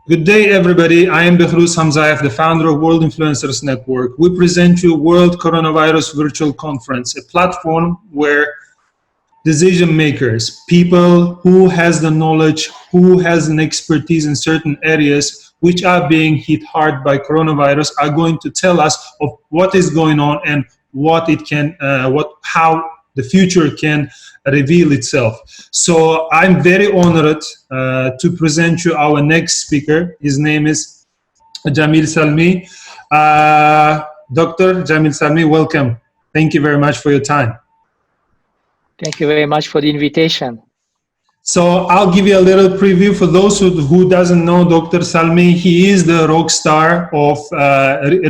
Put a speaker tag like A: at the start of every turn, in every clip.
A: Good day, everybody. I am Behruz Hamzaev, the founder of World Influencers Network. We present you World Coronavirus Virtual Conference, a platform where decision makers, people who has the knowledge, who has an expertise in certain areas which are being hit hard by coronavirus, are going to tell us of what is going on and what it can, how the future can reveal itself. So I'm very honored to present you our next speaker. His name is Jamil Salmi. Dr. Jamil Salmi, welcome. Thank you very much for your time.
B: Thank you very much for the invitation.
A: So I'll give you a little preview for those who doesn't know Dr. Salmi. He is the rock star of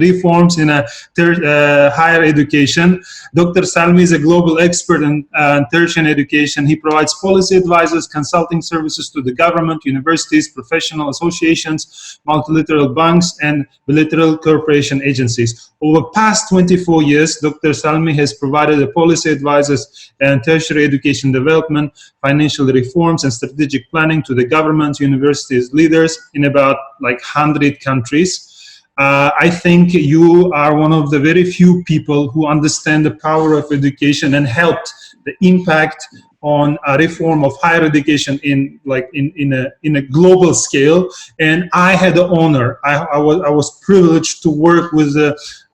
A: reforms in higher education. Dr. Salmi is a global expert in tertiary education. He provides policy advisors, consulting services to the government, universities, professional associations, multilateral banks, and bilateral cooperation agencies. Over the past 24 years, Dr. Salmi has provided policy advisors and tertiary education development, financial reform, and strategic planning to the government, universities, leaders in about 100 countries. I think you are one of the very few people who understand the power of education and helped the impact on a reform of higher education in a global scale. And I had the honor, I was privileged to work with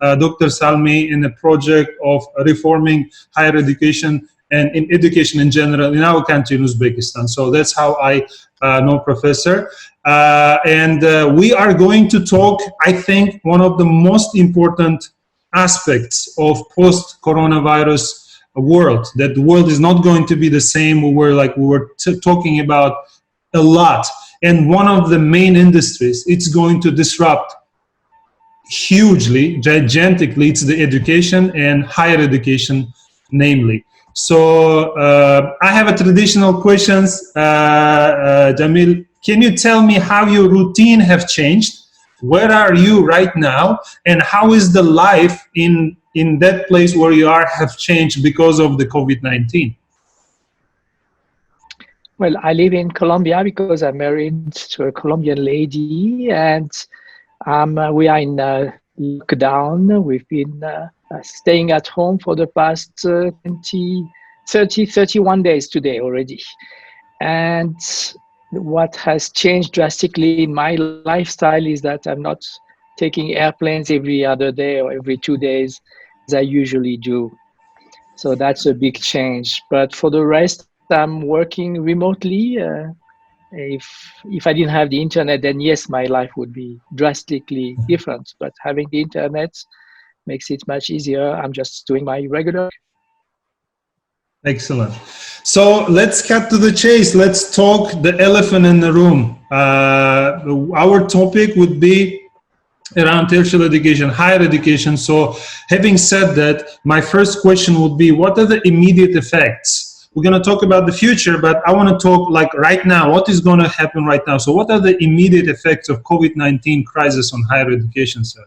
A: Dr. Salmi in a project of reforming higher education and in education in general in our country, in Uzbekistan. So that's how I know Professor. We are going to talk, I think, one of the most important aspects of post-coronavirus world, that the world is not going to be the same. We were talking about a lot. And one of the main industries it's going to disrupt hugely, gigantically, it's the education and higher education, namely. So I have a traditional questions. Jamil, can you tell me how your routine have changed? Where are you right now? And how is the life in that place where you are have changed because of the COVID-19?
B: Well, I live in Colombia because I'm married to a Colombian lady, and we are in lockdown. We've been staying at home for the past 31 days today already. And what has changed drastically in my lifestyle is that I'm not taking airplanes every other day or every 2 days as I usually do. So that's a big change. But for the rest, I'm working remotely. If I didn't have the internet, then yes, my life would be drastically different. But having the internet makes it much easier. I'm just doing my regular.
A: Excellent. So let's cut to the chase. Let's talk the elephant in the room. Our topic would be around tertiary education, higher education. So having said that, my first question would be, what are the immediate effects? We're going to talk about the future, but I want to talk right now, what is going to happen right now? So what are the immediate effects of COVID-19 crisis on higher education, sir?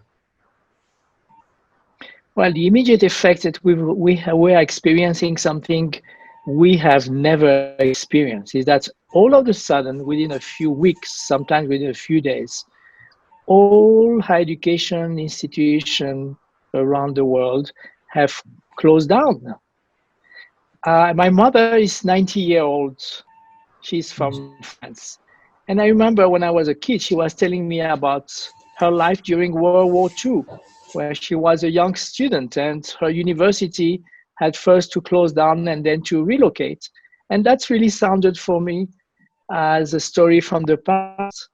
B: Well, the immediate effect that we are experiencing something we have never experienced is that all of a sudden, within a few weeks, sometimes within a few days, all higher education institutions around the world have closed down. My mother is 90-year-old. She's from France. And I remember when I was a kid, she was telling me about her life during World War II, where she was a young student and her university had first to close down and then to relocate. And that's really sounded for me as a story from the past.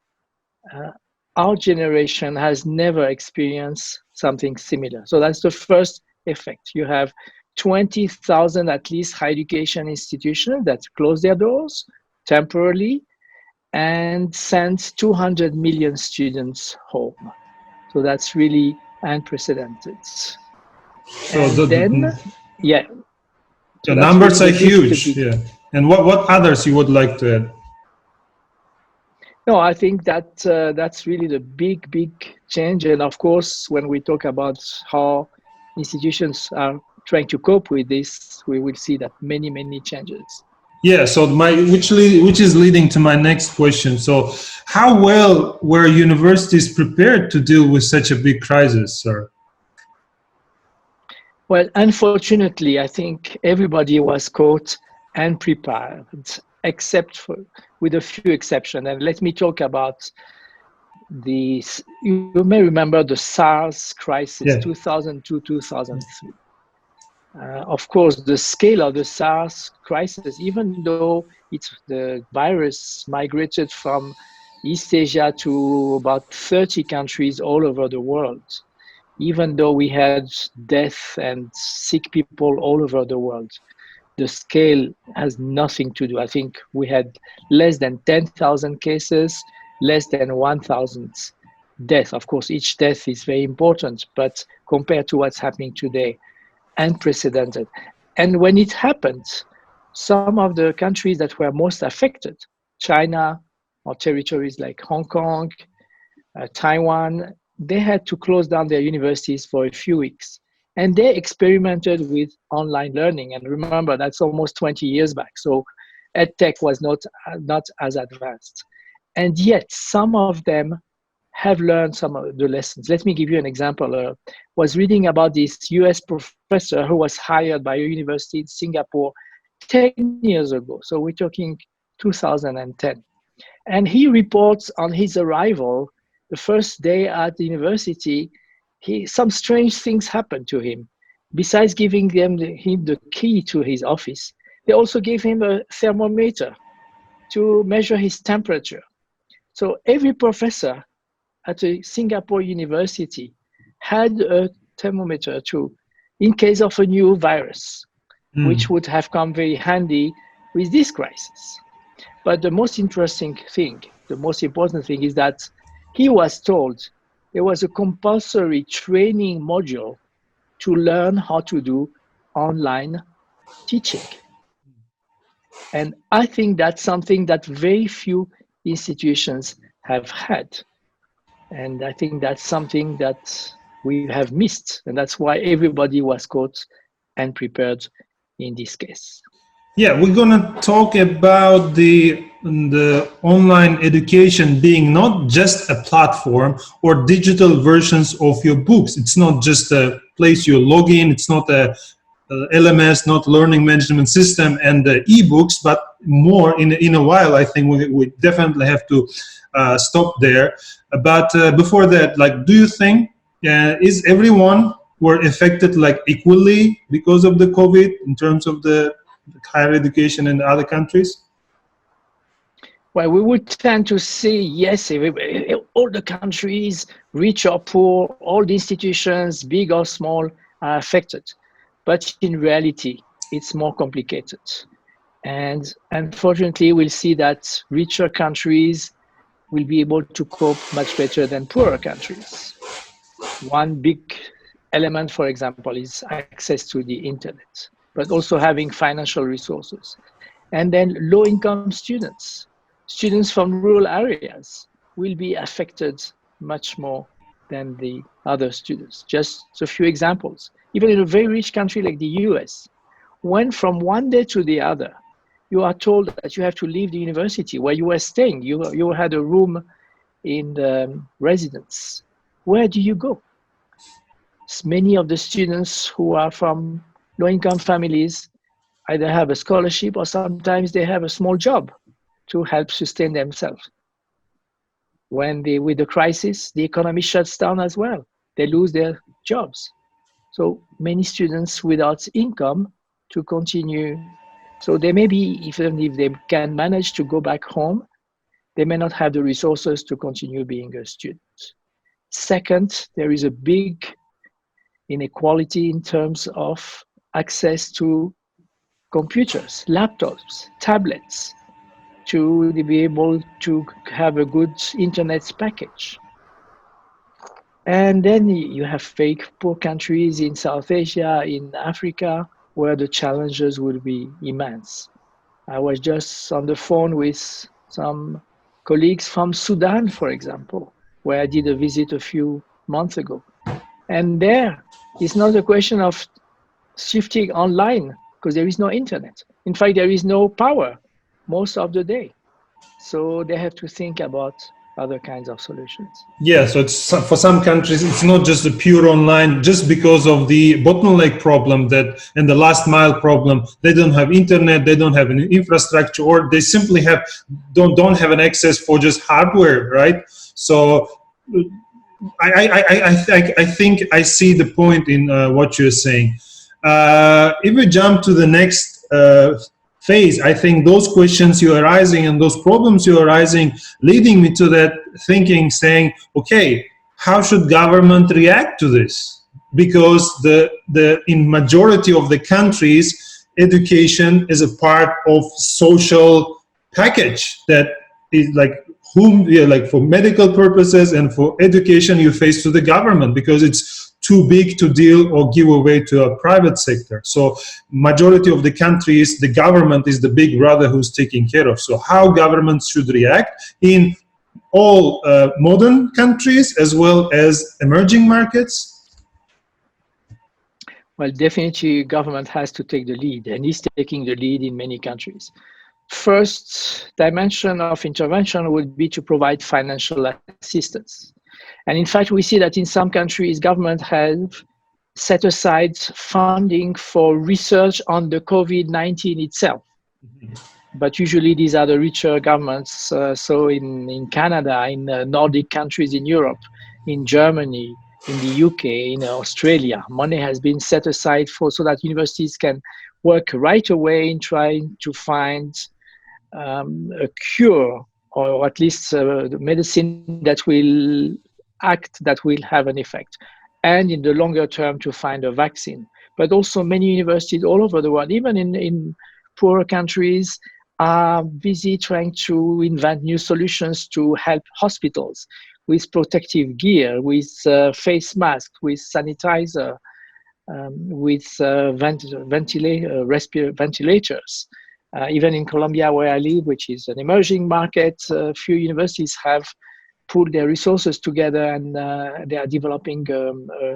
B: Our generation has never experienced something similar. So that's the first effect. You have 20,000 at least higher education institutions that close their doors temporarily and send 200 million students home. So that's really unprecedented.
A: So the numbers are huge. Yeah. And what others you would like to add?
B: No, I think that that's really the big change. And of course, when we talk about how institutions are trying to cope with this, we will see that many changes.
A: Yeah, so which is leading to my next question. So, how well were universities prepared to deal with such a big crisis, sir?
B: Well, unfortunately, I think everybody was caught and prepared, except for with a few exceptions. And let me talk about you may remember the SARS crisis,
A: Yeah.
B: 2002, 2003. Of course, the scale of the SARS crisis, even though the virus migrated from East Asia to about 30 countries all over the world, even though we had death and sick people all over the world, the scale has nothing to do. I think we had less than 10,000 cases, less than 1,000 deaths. Of course, each death is very important, but compared to what's happening today, unprecedented. And when it happened, some of the countries that were most affected, China or territories like Hong Kong, Taiwan, they had to close down their universities for a few weeks. And they experimented with online learning. And remember, that's almost 20 years back. So EdTech was not as advanced. And yet, some of them have learned some of the lessons. Let me give you an example. Was reading about this US professor who was hired by a university in Singapore 10 years ago. So we're talking 2010. And he reports on his arrival, the first day at the university, some strange things happened to him. Besides giving him the key to his office, they also gave him a thermometer to measure his temperature. So every professor at a Singapore university had a thermometer in case of a new virus, which
A: Mm.
B: would have come very handy with this crisis. But the most interesting thing, the most important thing is that he was told there was a compulsory training module to learn how to do online teaching. And I think that's something that very few institutions have had. And I think that's something that we have missed. And that's why everybody was caught and prepared in this case.
A: Yeah, we're gonna talk about the online education being not just a platform or digital versions of your books. It's not just a place you log in. It's not a LMS, not learning management system, and the ebooks, but more in a while. I think we definitely have to stop there. But before that, like, do you think is everyone were affected like equally because of the COVID in terms of the higher education in other countries?
B: Well, we would tend to see, yes, all the countries, rich or poor, all the institutions, big or small, are affected. But in reality, it's more complicated. And unfortunately, we'll see that richer countries will be able to cope much better than poorer countries. One big element, for example, is access to the internet, but also having financial resources. And then low income students, students from rural areas will be affected much more than the other students. Just a few examples. Even in a very rich country like the US, when from one day to the other, you are told that you have to leave the university where you were staying, you had a room in the residence. Where do you go? Many of the students who are from low income families either have a scholarship or sometimes they have a small job to help sustain themselves. With the crisis, the economy shuts down as well. They lose their jobs. So many students without income to continue. So they may be, even if they can manage to go back home, they may not have the resources to continue being a student. Second, there is a big inequality in terms of access to computers, laptops, tablets, to be able to have a good internet package. And then you have very poor countries in South Asia, in Africa, where the challenges will be immense. I was just on the phone with some colleagues from Sudan, for example, where I did a visit a few months ago. And there, it's not a question of shifting online. because there is no internet. In fact, there is no power most of the day. So they have to think about other kinds of solutions.
A: Yeah, so it's for some countries it's not just the pure online, just because of the bottleneck problem that and the last mile problem. They don't have internet, they don't have an infrastructure, or they simply don't have an access for just hardware, right? So I think I see the point in what you're saying. If we jump to the next phase, I think those questions you're arising and those problems you're arising, leading me to that thinking, saying, okay, how should government react to this? Because the in majority of the countries, education is a part of social package that is like whom, yeah, like for medical purposes and for education, you face to the government because it's too big to deal or give away to a private sector. So majority of the countries, the government is the big brother who's taking care of. So how governments should react in all modern countries as well as emerging markets?
B: Well, definitely government has to take the lead and is taking the lead in many countries. First dimension of intervention would be to provide financial assistance. And in fact, we see that in some countries, government have set aside funding for research on the COVID-19 itself. But usually these are the richer governments. So in Canada, in Nordic countries in Europe, in Germany, in the UK, in Australia, money has been set aside for so that universities can work right away in trying to find a cure, or at least the medicine that will act, that will have an effect, and in the longer term to find a vaccine. But also many universities all over the world, even in poorer countries, are busy trying to invent new solutions to help hospitals with protective gear, with face masks, with sanitizer, with ventilators. Even in Colombia, where I live, which is an emerging market, a few universities have pulled their resources together and they are developing a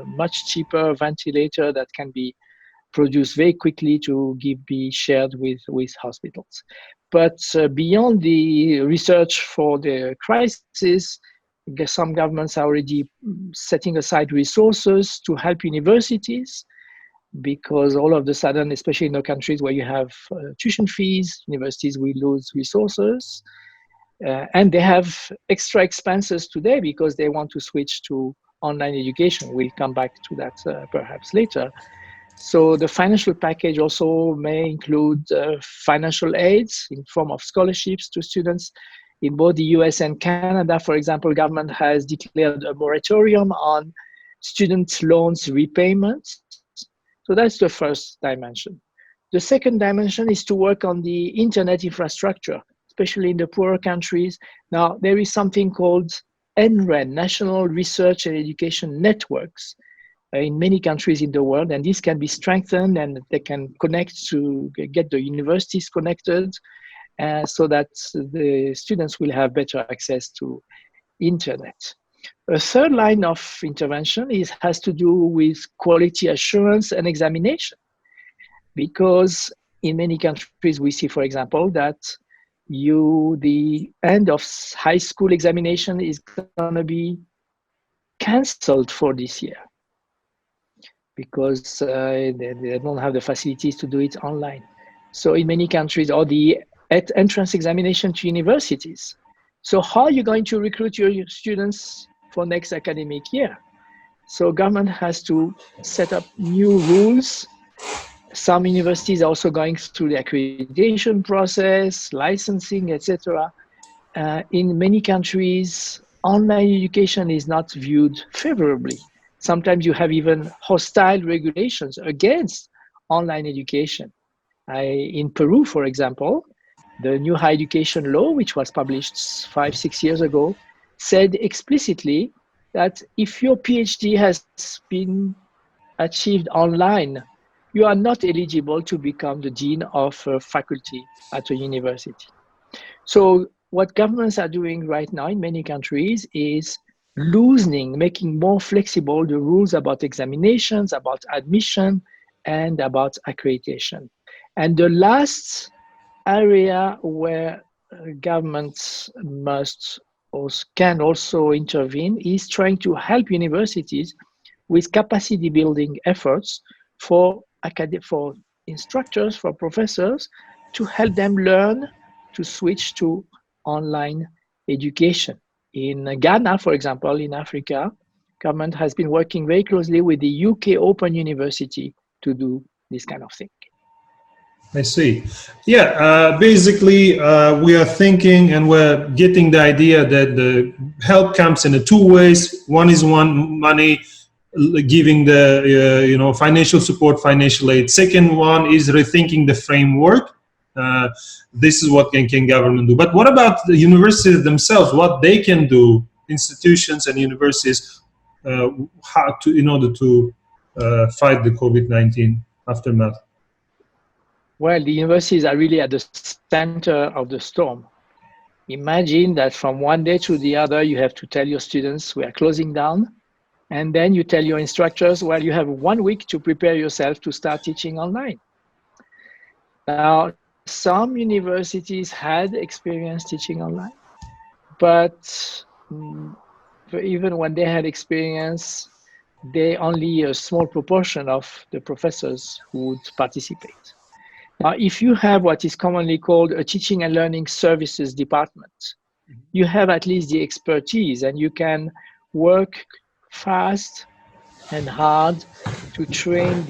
B: much cheaper ventilator that can be produced very quickly to be shared with hospitals. But beyond the research for the crisis, some governments are already setting aside resources to help universities, because all of a sudden, especially in the countries where you have tuition fees, universities will lose resources. And they have extra expenses today because they want to switch to online education. We'll come back to that perhaps later. So the financial package also may include financial aids in form of scholarships to students. In both the US and Canada, for example, government has declared a moratorium on student loans repayments. So that's the first dimension. The second dimension is to work on the internet infrastructure, especially in the poorer countries. Now, there is something called NREN, National Research and Education Networks, in many countries in the world, and this can be strengthened and they can connect to get the universities connected so that the students will have better access to internet. A third line of intervention has to do with quality assurance and examination, because in many countries we see, for example, that the end of high school examination is going to be cancelled for this year because they don't have the facilities to do it online. So in many countries, or the entrance examination to universities. So how are you going to recruit your students for next academic year? So government has to set up new rules. Some universities are also going through the accreditation process, licensing, etc. In many countries, online education is not viewed favorably. Sometimes you have even hostile regulations against online education. In Peru, for example, the new higher education law, which was published 5-6 years ago, said explicitly that if your PhD has been achieved online, you are not eligible to become the dean of a faculty at a university. So what governments are doing right now in many countries is loosening, making more flexible the rules about examinations, about admission, and about accreditation. And the last area where governments must or can also intervene is trying to help universities with capacity building efforts for for instructors, for professors, to help them learn to switch to online education. In Ghana, for example, in Africa, government has been working very closely with the UK Open University to do this kind of thing.
A: I see. Yeah, basically, we are thinking and we're getting the idea that the help comes in two ways. One is money, giving the financial support, financial aid. Second one is rethinking the framework. Uh, this is what can government do. But what about the universities themselves? What they can do, institutions and universities, how to in order to fight the COVID-19 aftermath?
B: Well, the universities are really at the center of the storm. Imagine that from one day to the other, you have to tell your students we are closing down. And then you tell your instructors, well, you have 1 week to prepare yourself to start teaching online. Now, some universities had experience teaching online, but even when they had experience, only a small proportion of the professors would participate. Now, if you have what is commonly called a teaching and learning services department, you have at least the expertise and you can work fast and hard to train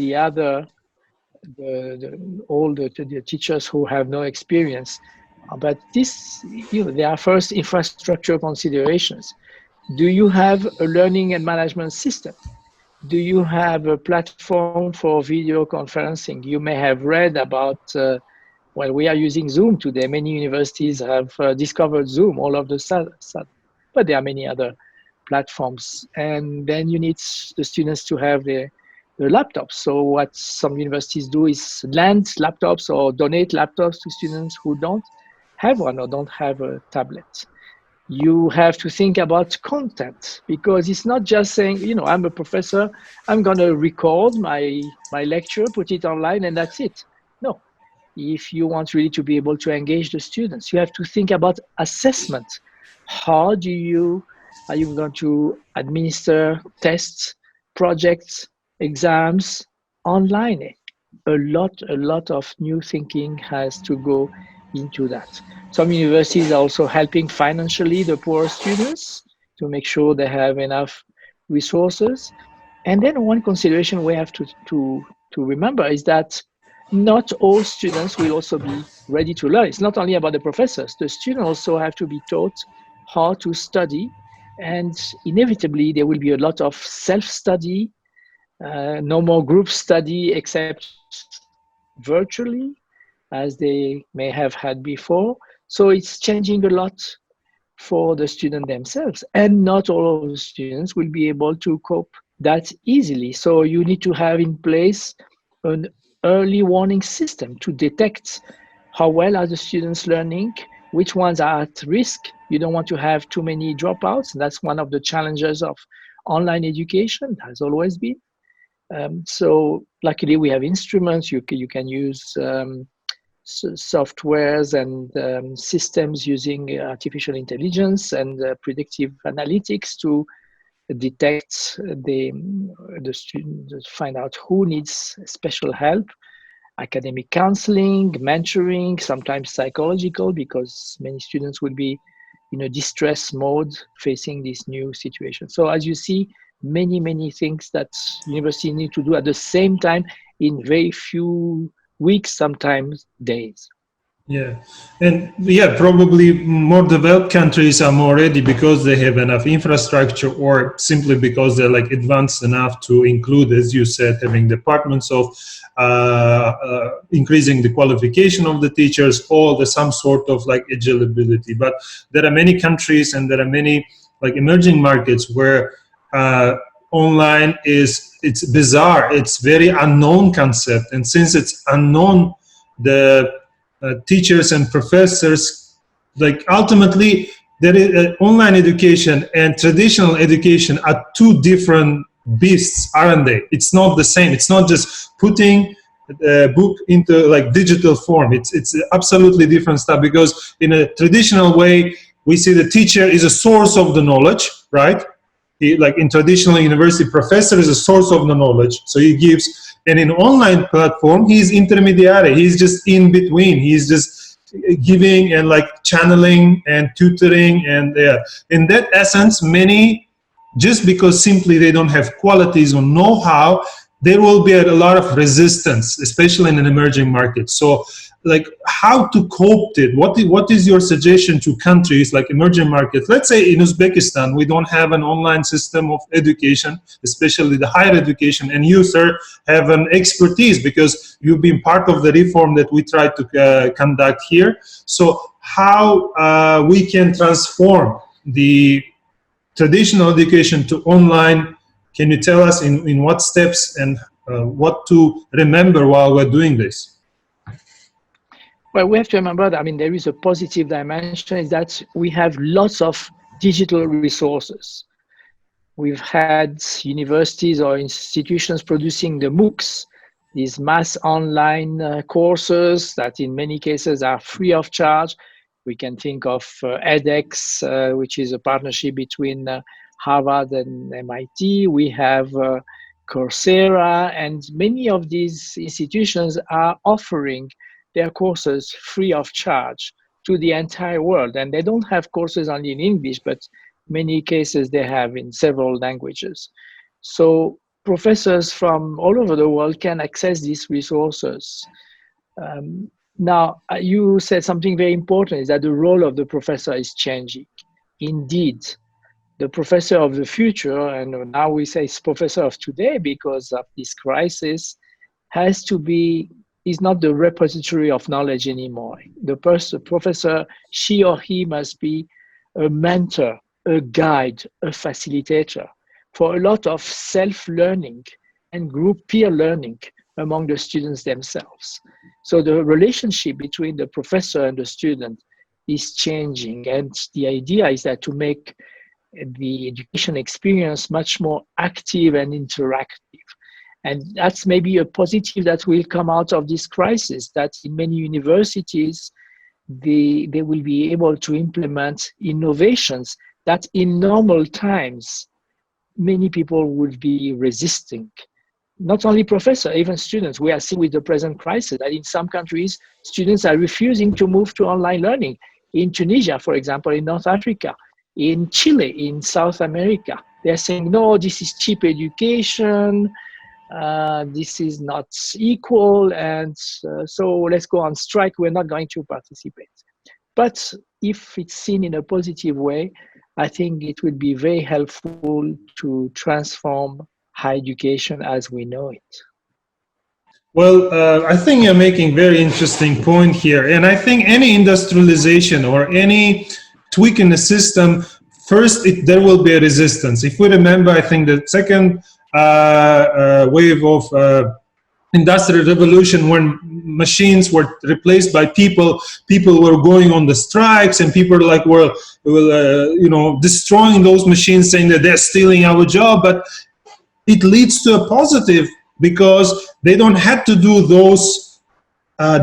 B: all the teachers who have no experience. But there are first infrastructure considerations. Do you have a learning and management system? Do you have a platform for video conferencing? You may have read about, well, we are using Zoom today. Many universities have discovered Zoom all of the sudden, but there are many other platforms. And then you need the students to have the laptops. So what some universities do is lend laptops or donate laptops to students who don't have one or don't have a tablet. You have to think about content, because it's not just saying, I'm a professor, I'm going to record my lecture, put it online, and that's it. No. If you want really to be able to engage the students, you have to think about assessment. How are you going to administer tests, projects, exams online? A lot of new thinking has to go into that. Some universities are also helping financially the poor students to make sure they have enough resources. And then one consideration we have to remember is that not all students will also be ready to learn. It's not only about the professors. The students also have to be taught how to study. And inevitably, there will be a lot of self-study, no more group study except virtually, as they may have had before. So it's changing a lot for the student themselves. And not all of the students will be able to cope that easily. So you need to have in place an early warning system to detect how well are the students learning, which ones are at risk. You don't want to have too many dropouts. That's one of the challenges of online education, has always been. So luckily we have instruments. You can use softwares and systems using artificial intelligence and predictive analytics to detect the students, find out who needs special help, academic counseling, mentoring, sometimes psychological, because many students will be in a distress mode facing this new situation. So as you see, many things that universities need to do at the same time in very few weeks, sometimes days.
A: Yeah, and probably more developed countries are more ready because they have enough infrastructure, or simply because they're like advanced enough to include, as you said, having departments of increasing the qualification of the teachers, or the some sort of like agility. But there are many countries and there are many like emerging markets where online it's bizarre, it's very unknown concept, and since it's unknown, the teachers and professors, like ultimately there is online education and traditional education are two different beasts, aren't they? It's not the same. It's not just putting book into like digital form. It's absolutely different stuff, because in a traditional way, we see the teacher is a source of the knowledge, right? Like in traditional university, professor is a source of the knowledge. So he gives, and in online platform, he's intermediary. He's just in between. He's just giving and like channeling and tutoring. And in that essence, many, just because simply they don't have qualities or know-how, there will be a lot of resistance, especially in an emerging market. So like how to cope it? What is your suggestion to countries like emerging markets? Let's say in Uzbekistan, we don't have an online system of education, especially the higher education, and you, sir, have an expertise because you've been part of the reform that we try to conduct here. So how we can transform the traditional education to online? Can you tell us in what steps and what to remember while we're doing this?
B: Well, we have to remember that, I mean, there is a positive dimension, is that we have lots of digital resources. We've had universities or institutions producing the MOOCs, these mass online courses that in many cases are free of charge. We can think of edX, which is a partnership between Harvard and MIT. We have Coursera, and many of these institutions are offering their courses free of charge to the entire world. And they don't have courses only in English, but many cases they have in several languages. So professors from all over the world can access these resources. Now, you said something very important, is that the role of the professor is changing. Indeed, the professor of the future, and now we say it's professor of today because of this crisis, has to be, is not the repository of knowledge anymore. The professor, she or he must be a mentor, a guide, a facilitator for a lot of self-learning and group peer learning among the students themselves. So the relationship between the professor and the student is changing. And the idea is that to make the education experience much more active and interactive. And that's maybe a positive that will come out of this crisis, that in many universities, they will be able to implement innovations that in normal times, many people would be resisting. Not only professors, even students. We are seeing with the present crisis that in some countries, students are refusing to move to online learning. In Tunisia, for example, in North Africa, in Chile, in South America, they're saying, no, this is cheap education, this is not equal, and so let's go on strike, we're not going to participate. But if it's seen in a positive way, I think it would be very helpful to transform higher education as we know it.
A: Well, I think you're making very interesting point here. And I think any industrialization or any tweak in the system, first, there will be a resistance. If we remember, I think the second wave of industrial revolution, when machines were replaced by people were going on the strikes, and people like were destroying those machines, saying that they're stealing our job. But it leads to a positive, because they don't have to do those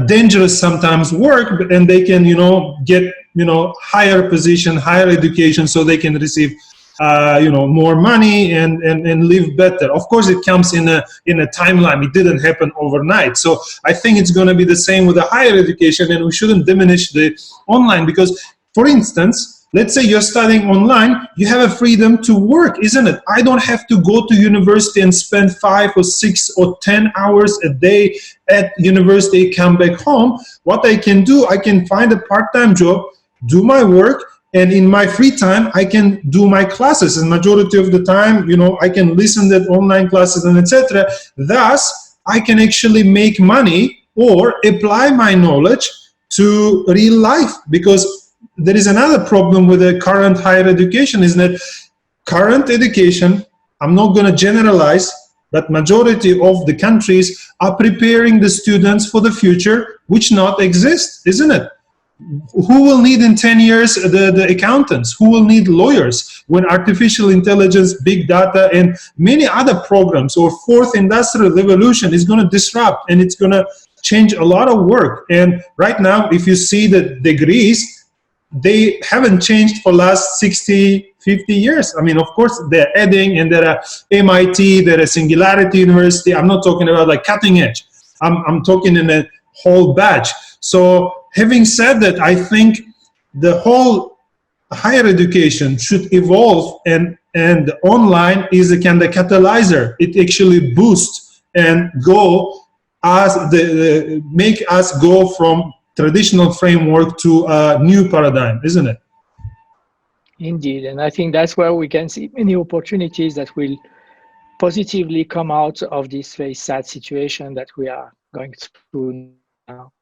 A: dangerous sometimes work, and they can get higher position, higher education, so they can receive more money and live better. Of course, it comes in a timeline. It didn't happen overnight. So I think it's going to be the same with the higher education, and we shouldn't diminish the online, because, for instance, let's say you're studying online, you have a freedom to work, isn't it? I don't have to go to university and spend 5 or 6 or 10 hours a day at university, come back home. What I can do, I can find a part-time job, do my work, and in my free time, I can do my classes. And majority of the time, I can listen to online classes and etc. Thus, I can actually make money or apply my knowledge to real life. Because there is another problem with the current higher education, is that current education, I'm not going to generalize, but majority of the countries are preparing the students for the future, which not exist, isn't it? Who will need in 10 years the accountants? Who will need lawyers when artificial intelligence, big data, and many other programs or fourth industrial revolution is going to disrupt, and it's going to change a lot of work. And right now, if you see the degrees, they haven't changed for last 60, 50 years. I mean, of course, they're adding, and there are MIT, there are Singularity University. I'm not talking about like cutting edge. I'm talking in a whole batch. So having said that, I think the whole higher education should evolve, and online is a kind of catalyzer. It actually boosts and go as make us go from traditional framework to a new paradigm, isn't it?
B: Indeed, and I think that's where we can see many opportunities that will positively come out of this very sad situation that we are going through now.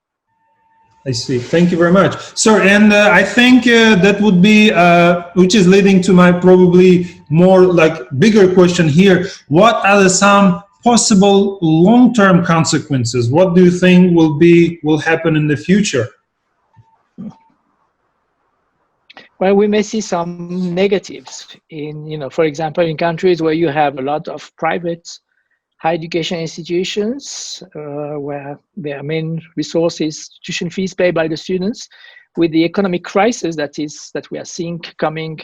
A: I see. Thank you very much, sir. And I think that would be, which is leading to my probably more like bigger question here. What are some possible long-term consequences? What do you think will happen in the future?
B: Well, we may see some negatives in, for example, in countries where you have a lot of private higher education institutions, where their main resource is tuition fees paid by the students. With the economic crisis that we are seeing coming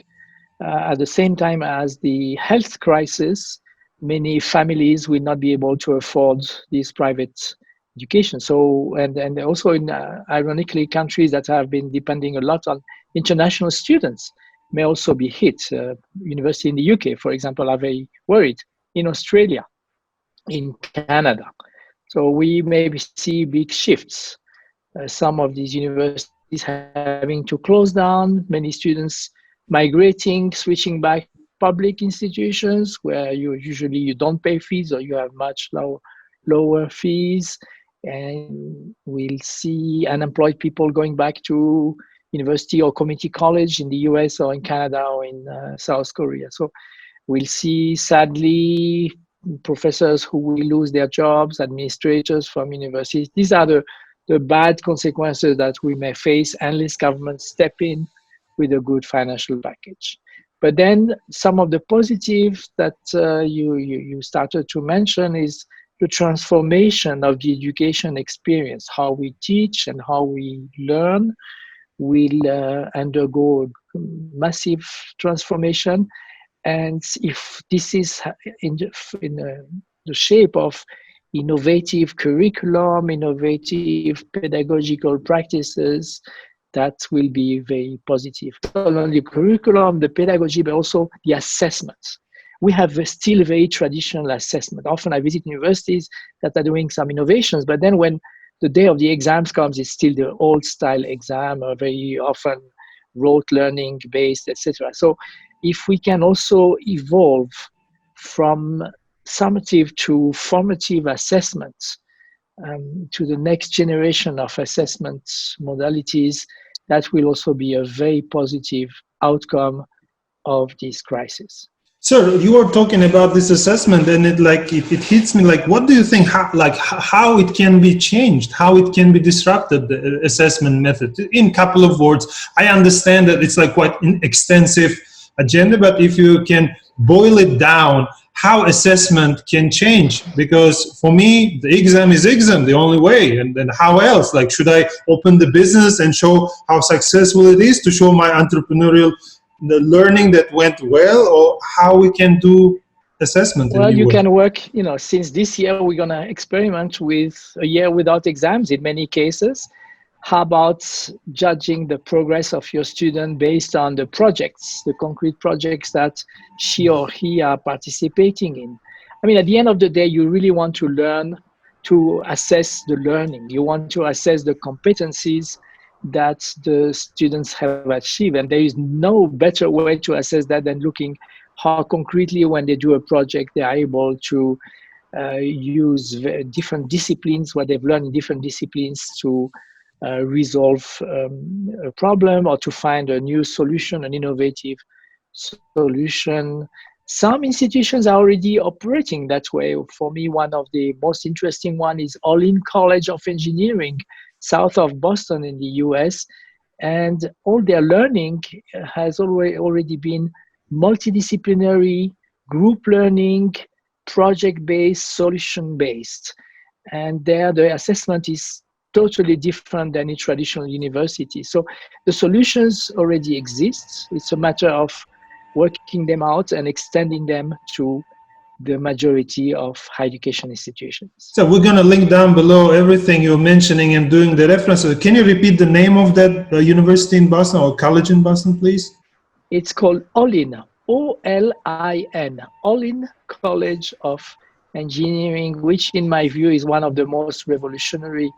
B: at the same time as the health crisis, many families will not be able to afford this private education. So, and also in ironically, countries that have been depending a lot on international students may also be hit. University in the UK, for example, are very worried. In Australia, in Canada. So we maybe see big shifts. Some of these universities having to close down, many students migrating, switching back to public institutions where you don't pay fees, or you have much lower fees. And we'll see unemployed people going back to university or community college in the US or in Canada or in South Korea. So we'll see, sadly, professors who will lose their jobs, administrators from universities. These are the bad consequences that we may face unless governments step in with a good financial package. But then some of the positives that you started to mention is the transformation of the education experience. How we teach and how we learn will undergo massive transformation. And if this is in the shape of innovative curriculum, innovative pedagogical practices, that will be very positive. Not only the curriculum, the pedagogy, but also the assessments. We have still very traditional assessment. Often I visit universities that are doing some innovations, but then when the day of the exams comes, it's still the old style exam, or very often rote learning based, etc. So if we can also evolve from summative to formative assessments, to the next generation of assessment modalities, that will also be a very positive outcome of this crisis.
A: Sir, you were talking about this assessment, and it hits me like, what do you think, how it can be changed, how it can be disrupted, the assessment method? In a couple of words, I understand that it's like quite an extensive agenda, but if you can boil it down, how assessment can change? Because for me, the exam is exam, the only way. And then how else? Like, should I open the business and show how successful it is to show my entrepreneurial the learning that went well, or how we can do assessment?
B: Well, you can work, since this year we're going to experiment with a year without exams in many cases. How about judging the progress of your student based on the projects, the concrete projects that she or he are participating in? I mean, at the end of the day, you really want to learn to assess the learning. You want to assess the competencies that the students have achieved. And there is no better way to assess that than looking how concretely, when they do a project, they are able to use different disciplines, what they've learned in different disciplines, to resolve a problem or to find a new solution, an innovative solution. Some institutions are already operating that way. For me, one of the most interesting one is All-in College of Engineering, south of Boston in the US. And all their learning has already been multidisciplinary, group learning, project-based, solution-based. And there the assessment is totally different than in traditional universities. So the solutions already exist. It's a matter of working them out and extending them to the majority of higher education institutions.
A: So we're going to link down below everything you're mentioning and doing the references. Can you repeat the name of that university in Boston or college in Boston, please?
B: It's called Olin, O-L-I-N, Olin College of Engineering, which in my view is one of the most revolutionary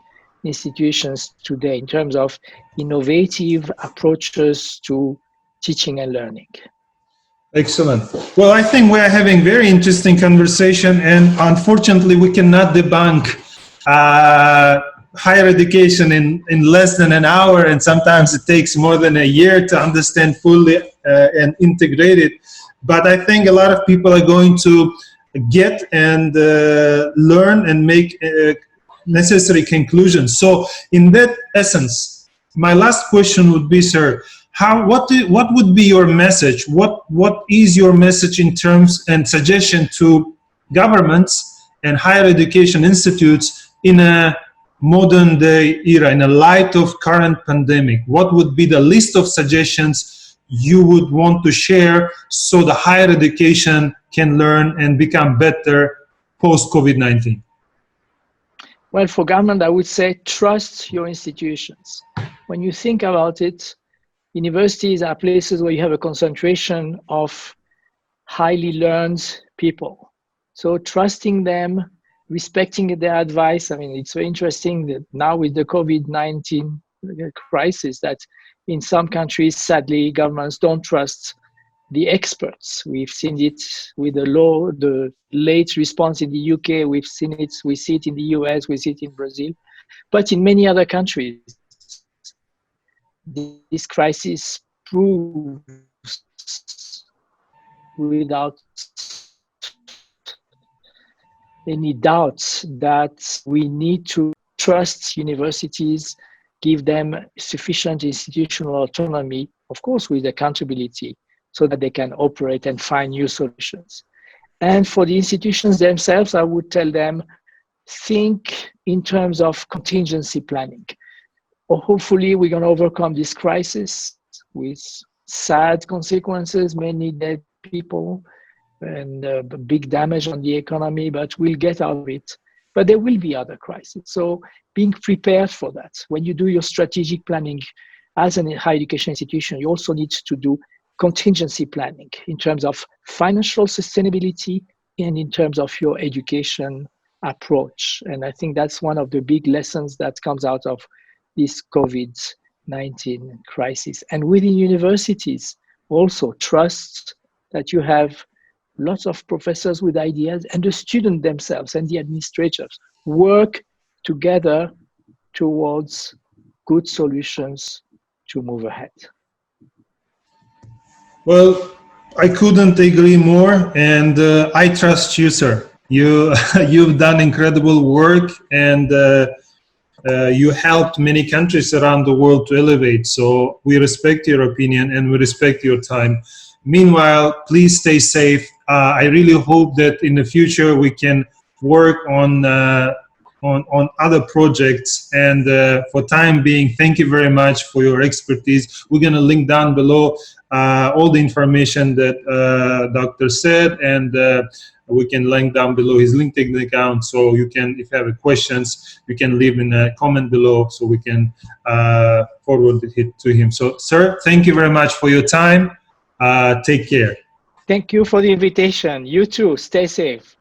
B: institutions today in terms of innovative approaches to teaching and learning.
A: Excellent. Well, I think we're having very interesting conversation, and unfortunately we cannot debunk higher education in less than an hour, and sometimes it takes more than a year to understand fully and integrate it. But I think a lot of people are going to get and learn and make necessary conclusions. So in that essence, my last question would be, sir, what would be your message? What is your message in terms and suggestion to governments and higher education institutes in a modern day era, in a light of current pandemic? What would be the list of suggestions you would want to share so the higher education can learn and become better post-COVID-19?
B: Well, for government, I would say trust your institutions. When you think about it, universities are places where you have a concentration of highly learned people. So trusting them, respecting their advice. I mean, it's very interesting that now with the COVID-19 crisis that in some countries, sadly, governments don't trust the experts. We've seen it with the late response in the UK. We see it in the US, we see it in Brazil. But in many other countries, this crisis proves without any doubts that we need to trust universities, give them sufficient institutional autonomy, of course with accountability, so that they can operate and find new solutions. And for the institutions themselves, I would tell them, think in terms of contingency planning. Hopefully we're going to overcome this crisis with sad consequences, many dead people, and big damage on the economy, but we'll get out of it. But there will be other crises. So being prepared for that. When you do your strategic planning as a higher education institution, you also need to do contingency planning in terms of financial sustainability and in terms of your education approach. And I think that's one of the big lessons that comes out of this COVID-19 crisis. And within universities, also trust that you have lots of professors with ideas, and the students themselves and the administrators work together towards good solutions to move ahead.
A: Well, I couldn't agree more, and I trust you, sir. You've done incredible work, and you helped many countries around the world to elevate. So we respect your opinion and we respect your time. Meanwhile, please stay safe. I really hope that in the future we can work on other projects. And for time being, thank you very much for your expertise. We're going to link down below all the information that Dr. said, and we can link down below his LinkedIn account, so you can, if you have questions, you can leave in a comment below, so we can forward it to him. So, sir, thank you very much for your time. Take care.
B: Thank you for the invitation. You too. Stay safe.